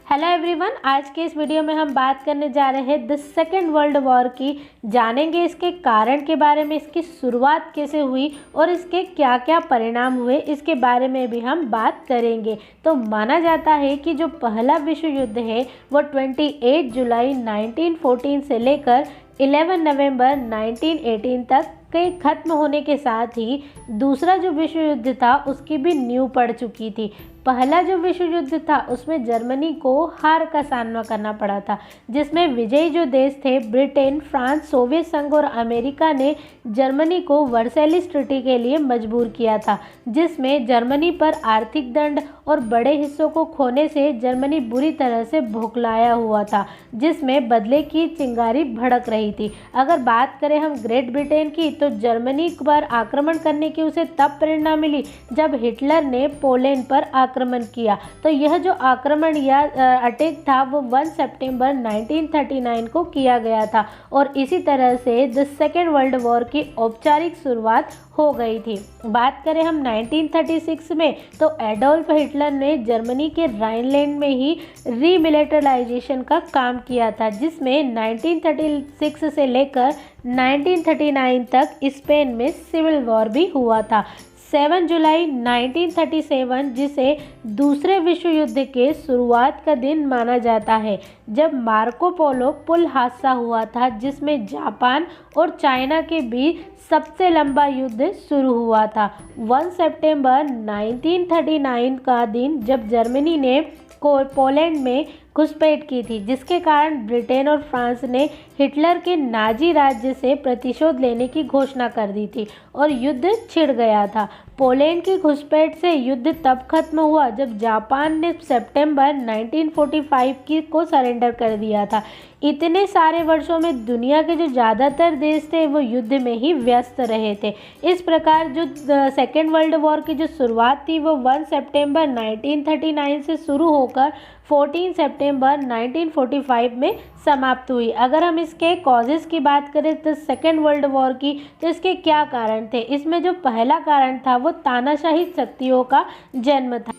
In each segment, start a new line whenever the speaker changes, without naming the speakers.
Hello everyone, आज के इस वीडियो में हम बात करने जा रहे हैं द सेकेंड वर्ल्ड वॉर की। जानेंगे इसके कारण के बारे में, इसकी शुरुआत कैसे हुई और इसके क्या क्या परिणाम हुए, इसके बारे में भी हम बात करेंगे। तो माना जाता है कि जो पहला विश्व युद्ध है वो 28 जुलाई 1914 से लेकर 11 नवंबर 1918 तक के खत्म होने के साथ ही दूसरा जो विश्व युद्ध था उसकी भी नींव पड़ चुकी थी। पहला जो विश्व युद्ध था उसमें जर्मनी को हार का सामना करना पड़ा था, जिसमें विजयी जो देश थे ब्रिटेन, फ्रांस, सोवियत संघ और अमेरिका ने जर्मनी को वर्साइलिस ट्रीटी के लिए मजबूर किया था, जिसमें जर्मनी पर आर्थिक दंड और बड़े हिस्सों को खोने से जर्मनी बुरी तरह से भुखलाया हुआ था, जिसमें बदले की चिंगारी भड़क रही थी। अगर बात करें हम ग्रेट ब्रिटेन की, तो जर्मनी पर आक्रमण करने की उसे तब प्रेरणा मिली जब हिटलर ने पोलैंड पर आक्रमण किया। तो यह जो आक्रमण या अटैक था वो 1 सितंबर 1939 को किया गया था और इसी तरह से द सेकेंड वर्ल्ड वॉर की औपचारिक शुरुआत हो गई थी। बात करें हम 1936 में, तो एडोल्फ हिटलर ने जर्मनी के राइनलैंड में ही रीमिलिटराइजेशन का काम किया था, जिसमें 1936 से लेकर 1939 तक स्पेन में सिविल वॉर भी हुआ था। 7 जुलाई 1937 जिसे दूसरे विश्व युद्ध के शुरुआत का दिन माना जाता है, जब मार्को पोलो पुल हादसा हुआ था, जिसमें जापान और चाइना के बीच सबसे लंबा युद्ध शुरू हुआ था। 1 सितंबर 1939 का दिन जब जर्मनी ने पोलैंड में घुसपैठ की थी, जिसके कारण ब्रिटेन और फ्रांस ने हिटलर के नाजी राज्य से प्रतिशोध लेने की घोषणा कर दी थी और युद्ध छिड़ गया था। पोलैंड की घुसपैठ से युद्ध तब खत्म हुआ जब जापान ने सितंबर 1945 को सरेंडर कर दिया था। इतने सारे वर्षों में दुनिया के जो ज़्यादातर देश थे वो युद्ध में ही व्यस्त रहे थे। इस प्रकार जो सेकेंड वर्ल्ड वॉर की जो शुरुआत थी वो 1 सितंबर 1939 से शुरू होकर 14 सितंबर 1945 में समाप्त हुई। अगर हम इसके कॉजेज़ की बात करें तो सेकेंड वर्ल्ड वॉर की, तो इसके क्या कारण थे? इसमें जो पहला कारण था वो तानाशाही शक्तियों का जन्म था।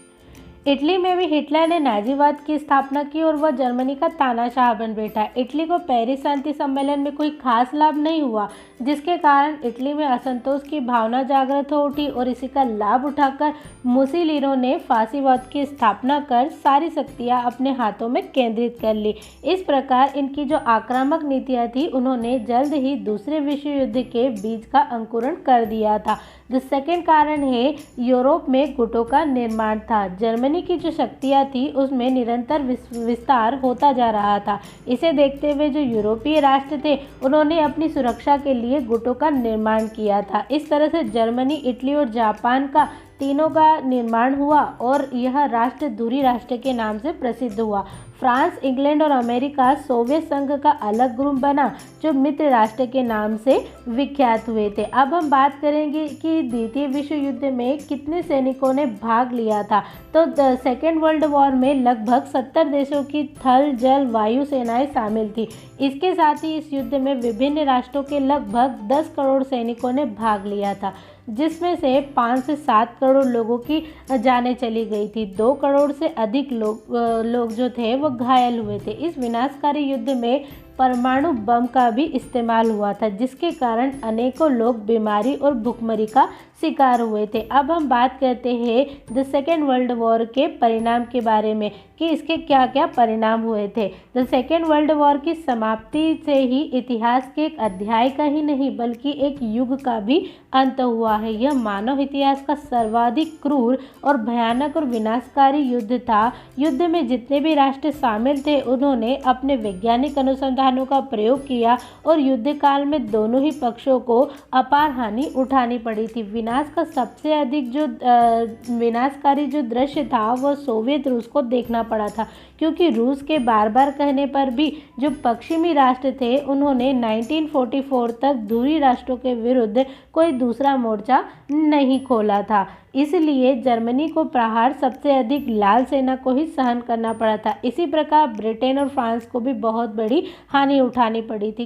इटली में भी हिटलर ने नाजीवाद की स्थापना की और वह जर्मनी का तानाशाह बन बैठा। इटली को पेरिस शांति सम्मेलन में कोई खास लाभ नहीं हुआ, जिसके कारण इटली में असंतोष की भावना जागृत हो उठी और इसी का लाभ उठाकर मुसोलिनी ने फासीवाद की स्थापना कर सारी शक्तियां अपने हाथों में केंद्रित कर ली। इस प्रकार इनकी जो आक्रामक नीतियां थी उन्होंने जल्द ही दूसरे विश्व युद्ध के बीज का अंकुरण कर दिया था। द सेकेंड कारण है यूरोप में गुटों का निर्माण था। जर्मनी की जो शक्तियाँ थी उसमें निरंतर विस्तार होता जा रहा था। इसे देखते हुए जो यूरोपीय राष्ट्र थे उन्होंने अपनी सुरक्षा के लिए गुटों का निर्माण किया था। इस तरह से जर्मनी, इटली और जापान का तीनों का निर्माण हुआ और यह राष्ट्र धुरी राष्ट्र के नाम से प्रसिद्ध हुआ। फ्रांस, इंग्लैंड और अमेरिका सोवियत संघ का अलग ग्रुप बना जो मित्र राष्ट्र के नाम से विख्यात हुए थे। अब हम बात करेंगे कि द्वितीय विश्व युद्ध में कितने सैनिकों ने भाग लिया था। तो सेकेंड वर्ल्ड वॉर में लगभग 70 देशों की थल, जल, वायु सेनाएं शामिल थी। इसके साथ ही इस युद्ध में विभिन्न राष्ट्रों के लगभग 10 करोड़ सैनिकों ने भाग लिया था, जिसमें से 5 से 7 करोड़ लोगों की जानें चली गई थी। 2 करोड़ से अधिक लोग जो थे वो घायल हुए थे। इस विनाशकारी युद्ध में परमाणु बम का भी इस्तेमाल हुआ था, जिसके कारण अनेकों लोग बीमारी और भुखमरी का शिकार हुए थे। अब हम बात करते हैं द सेकेंड वर्ल्ड वॉर के परिणाम के बारे में कि इसके क्या क्या परिणाम हुए थे। द सेकेंड वर्ल्ड वॉर की समाप्ति से ही इतिहास के एक अध्याय का ही नहीं बल्कि एक युग का भी अंत हुआ है। यह मानव इतिहास का सर्वाधिक क्रूर और भयानक और विनाशकारी युद्ध था। युद्ध में जितने भी राष्ट्र शामिल थे उन्होंने अपने वैज्ञानिक अनुसंधानों का प्रयोग किया और युद्ध काल में दोनों ही पक्षों को अपार हानि उठानी पड़ी थी। विनाश का सबसे अधिक जो विनाशकारी जो दृश्य था वो सोवियत रूस को देखना पड़ा था, क्योंकि रूस के बार बार कहने पर भी जो पश्चिमी राष्ट्र थे उन्होंने 1944 तक धुरी राष्ट्रों के विरुद्ध कोई दूसरा मोर्चा नहीं खोला था। इसलिए जर्मनी को प्रहार सबसे अधिक लाल सेना को ही सहन करना पड़ा था। इसी प्रकार ब्रिटेन और फ्रांस को भी बहुत बड़ी हानि उठानी पड़ी थी।